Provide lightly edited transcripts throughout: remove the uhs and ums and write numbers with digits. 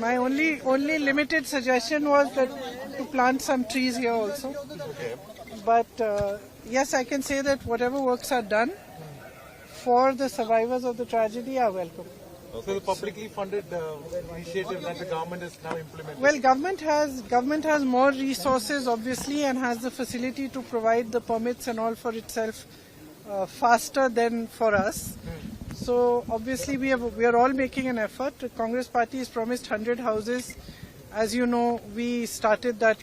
My only limited suggestion was that to plant some trees here also. Okay. But yes, I can say that whatever works are done for the survivors of the tragedy are welcome. So the publicly funded initiative that the government is now implementing. Well, government has more resources obviously and has the facility to provide the permits and all for itself faster than for us. So obviously we are all making an effort. The Congress Party has promised 100 houses. As you know, we started that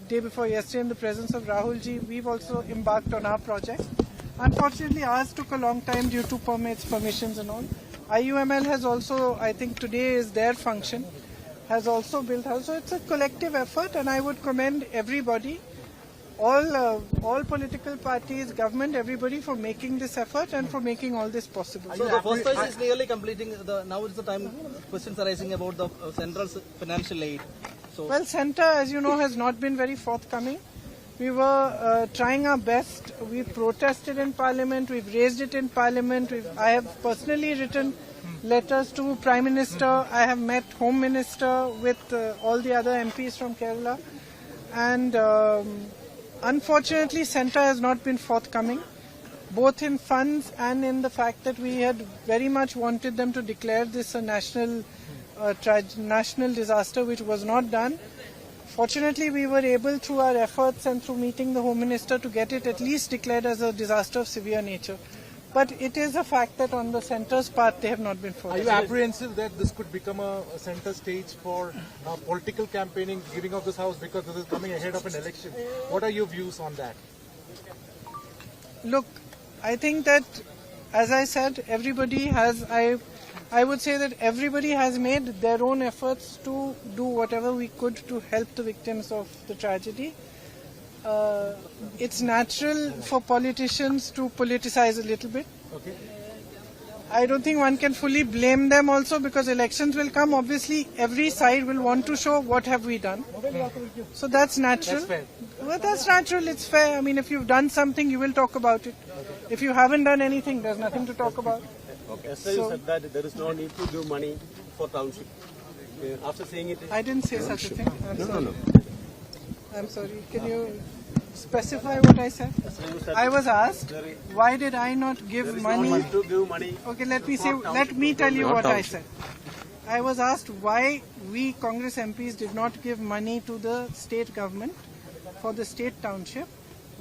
day before yesterday in the presence of Rahul ji. We've also embarked on our project. Unfortunately, ours took a long time due to permissions and all. IUML has also, I think today is their function, has also built house. So it's a collective effort, and I would commend everybody, all political parties, government, everybody for making this effort and for making all this possible. So the first phase is nearly completing. Now is the time questions arising about the central financial aid. So well, Centre, as you know, has not been very forthcoming. We were trying our best. We protested in Parliament. We've raised it in Parliament. I have personally written letters to Prime Minister. I have met Home Minister with all the other MPs from Kerala. And unfortunately, Centre has not been forthcoming, both in funds and in the fact that we had very much wanted them to declare this a national disaster, which was not done. Fortunately, we were able, through our efforts and through meeting the Home Minister, to get it at least declared as a disaster of severe nature. But it is a fact that on the Centre's part, they have not been forthcoming. Are you apprehensive that this could become a center stage for political campaigning, giving of this house, because this is coming ahead of an election? What are your views on that? Look, I think that, as I said, everybody has, I would say that everybody has made their own efforts to do whatever we could to help the victims of the tragedy. It's natural for politicians to politicize a little bit. Okay. I don't think one can fully blame them also, because elections will come. Obviously, every side will want to show what have we done. So that's natural. That's fair. Well, that's natural. It's fair. I mean, if you've done something, you will talk about it. If you haven't done anything, there's nothing to talk about. Okay. So you said that there is no need to give money for township. After saying it, I didn't say such a thing. No. I'm sorry. Can you specify what I said? I was asked, why did I not give money? to give money. Okay, let me tell you what I said. I was asked why we Congress MPs did not give money to the state government for the state township.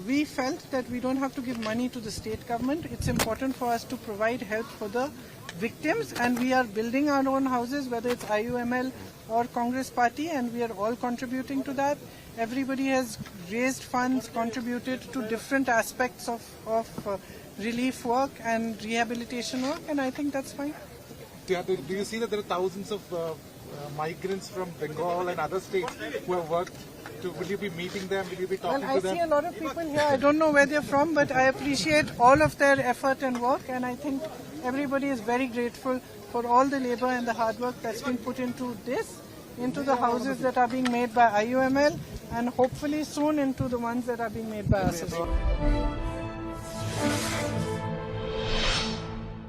We felt that we don't have to give money to the state government. It's important for us to provide help for the victims, and we are building our own houses, whether it's IUML or Congress Party, and we are all contributing to that. Everybody has raised funds, contributed to different aspects of relief work and rehabilitation work, and I think that's fine. Do you see that there are thousands of migrants from Bengal and other states who have worked? Will you be meeting them? Will you be talking Well, to them? I see a lot of people here. I don't know where they're from, but I appreciate all of their effort and work, and I think everybody is very grateful for all the labor and the hard work that's been put into the houses that are being made by IUML, and hopefully soon into the ones that are being made by us as well.